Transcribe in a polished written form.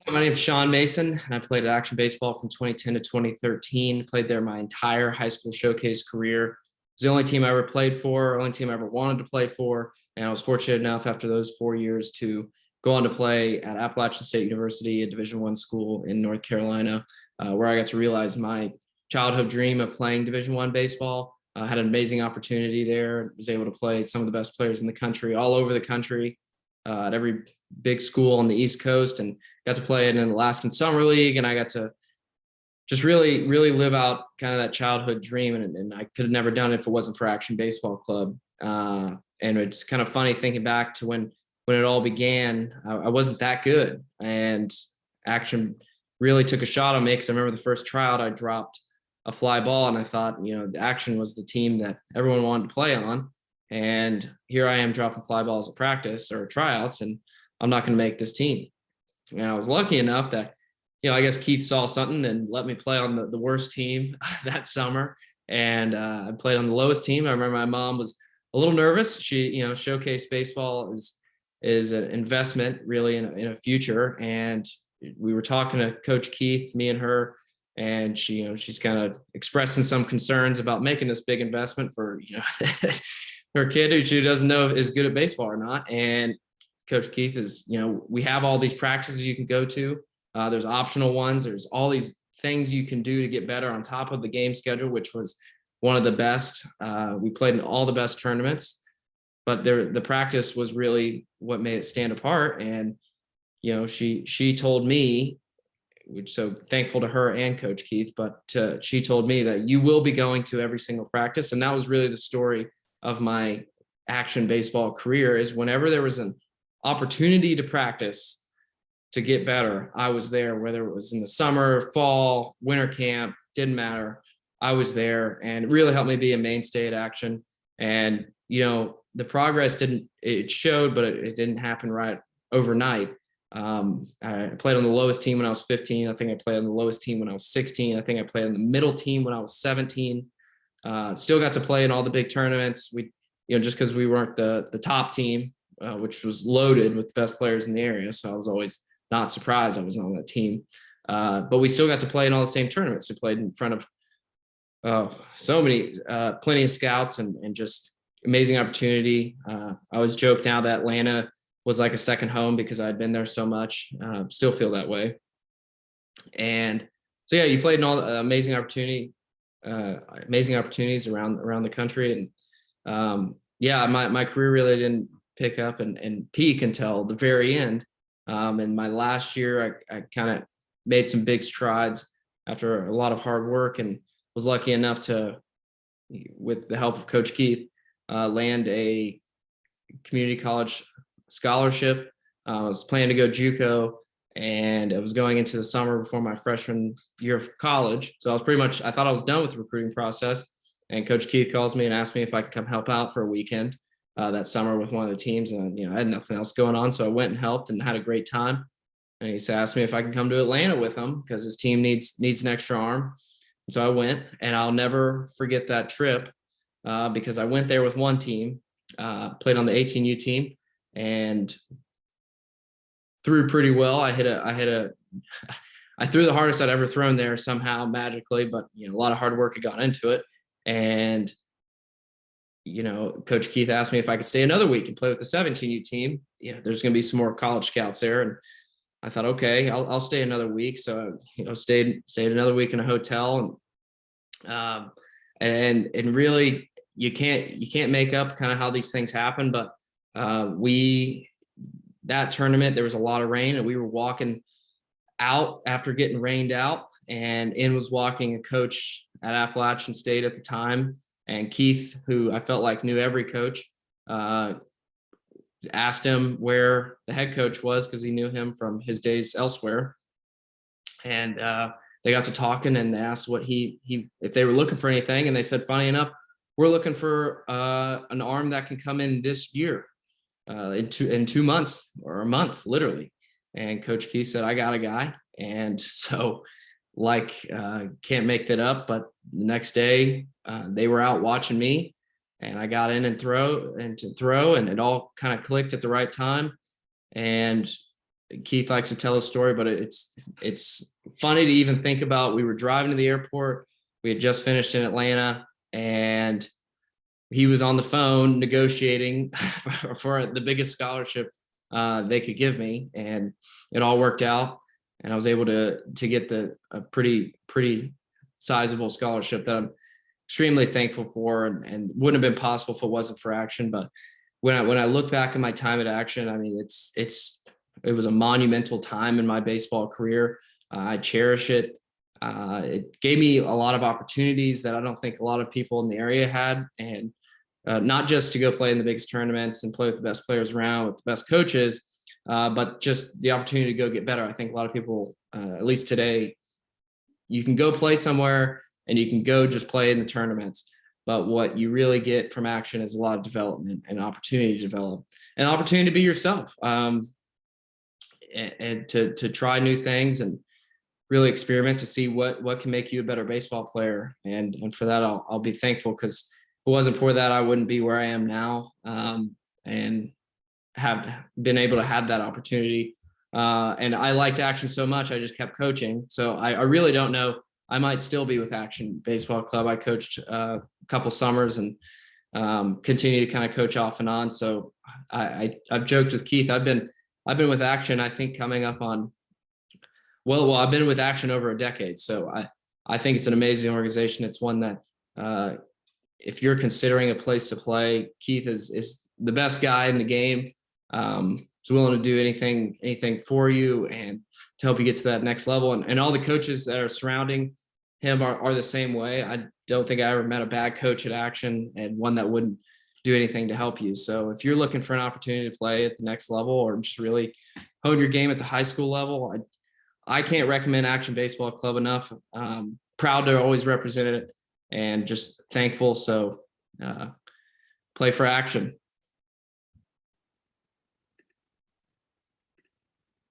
My name's Sean Mason, and I played at Action Baseball from 2010 to 2013. Played there my entire high school showcase career. It was the only team I ever played for, only team I ever wanted to play for. And I was fortunate enough after those 4 years to go on to play at Appalachian State University, a Division I school in North Carolina, where I got to realize my childhood dream of playing Division I baseball. Had an amazing opportunity there. Was able to play some of the best players in the country, all over the country, at every big school on the East Coast, and got to play in an Alaskan Summer League. And I got to just really live out kind of that childhood dream. And I could have never done it if it wasn't for Action Baseball Club. And it's kind of funny thinking back to when it all began. I wasn't that good, and Action really took a shot on me because I remember the first tryout I dropped a fly ball, and I thought, the Action was the team that everyone wanted to play on. And here I am dropping fly balls at practice or tryouts, and I'm not going to make this team. And I was lucky enough that, I guess Keith saw something and let me play on the worst team that summer. And I played on the lowest team. I remember my mom was a little nervous. She, showcase baseball is an investment really in a future. And we were talking to Coach Keith, me and her, and she's kind of expressing some concerns about making this big investment for, her kid who she doesn't know is good at baseball or not. And Coach Keith is, we have all these practices you can go to. There's optional ones. There's all these things you can do to get better on top of the game schedule, which was one of the best. We played in all the best tournaments, but the practice was really what made it stand apart. And, she told me, which so thankful to her and Coach Keith, but she told me that you will be going to every single practice. And that was really the story of my Action baseball career, is whenever there was an opportunity to practice to get better, I was there, whether it was in the summer, fall, winter camp, didn't matter. I was there, and it really helped me be a mainstay at Action. And, the progress it showed, but it didn't happen right overnight. I played on the lowest team when I was 15. I think I played on the lowest team when I was 16. I think I played on the middle team when I was 17. Still got to play in all the big tournaments. We, just because we weren't the top team, which was loaded with the best players in the area. So I was always not surprised I was on that team. But we still got to play in all the same tournaments. We played in front of so many, plenty of scouts, and just amazing opportunity. I always joke now that Atlanta was like a second home because I'd been there so much. Still feel that way. And so, yeah, you played in all the amazing opportunities around the country. And my career really didn't pick up and peak until the very end. In my last year, I kind of made some big strides after a lot of hard work, and was lucky enough to, with the help of Coach Keith, land a community college scholarship. I was planning to go JUCO, and I was going into the summer before my freshman year of college. So I thought I was done with the recruiting process. And Coach Keith calls me and asked me if I could come help out for a weekend that summer with one of the teams. And, I had nothing else going on. So I went and helped and had a great time. And he asked me if I can come to Atlanta with him because his team needs an extra arm. And so I went, and I'll never forget that trip because I went there with one team, played on the 18U team, and threw pretty well. I threw the hardest I'd ever thrown there somehow magically, but a lot of hard work had gone into it. And Coach Keith asked me if I could stay another week and play with the 17U team. There's going to be some more college scouts there, and I thought, okay, I'll stay another week. So stayed another week in a hotel, and really you can't make up kind of how these things happen, but that tournament, there was a lot of rain, and we were walking out after getting rained out, and in was walking a coach at Appalachian State at the time. And Keith, who I felt like knew every coach, asked him where the head coach was because he knew him from his days elsewhere. And they got to talking, and they asked what if they were looking for anything. And they said, funny enough, we're looking for an arm that can come in this year. In 2 months or a month, literally. And Coach Keith said, I got a guy. And so can't make that up, but the next day they were out watching me, and I got in and throw, and it all kind of clicked at the right time. And Keith likes to tell a story, but it's funny to even think about. We were driving to the airport. We had just finished in Atlanta, and he was on the phone negotiating for the biggest scholarship they could give me, and it all worked out. And I was able to get a pretty sizable scholarship that I'm extremely thankful for, and wouldn't have been possible if it wasn't for Action. But when I look back at my time at Action, I mean, it was a monumental time in my baseball career. I cherish it. It gave me a lot of opportunities that I don't think a lot of people in the area had, and not just to go play in the biggest tournaments and play with the best players around, with the best coaches, but just the opportunity to go get better. I think a lot of people, at least today, you can go play somewhere and you can go just play in the tournaments. But what you really get from Action is a lot of development and opportunity to develop, and opportunity to be yourself, and to try new things and really experiment to see what can make you a better baseball player. And for that, I'll be thankful, because if it wasn't for that, I wouldn't be where I am now, and have been able to have that opportunity. And I liked Action so much, I just kept coaching. So I really don't know. I might still be with Action Baseball Club. I coached a couple summers and continue to kind of coach off and on. So I've joked with Keith. I've been with Action, I think, coming up on, well, I've been with Action over a decade. So I think it's an amazing organization. It's one that, if you're considering a place to play, Keith is the best guy in the game. He's willing to do anything for you and to help you get to that next level. And all the coaches that are surrounding him are the same way. I don't think I ever met a bad coach at Action, and one that wouldn't do anything to help you. So if you're looking for an opportunity to play at the next level, or just really hone your game at the high school level, I can't recommend Action Baseball Club enough. Proud to always represent it, and just thankful. So play for Action.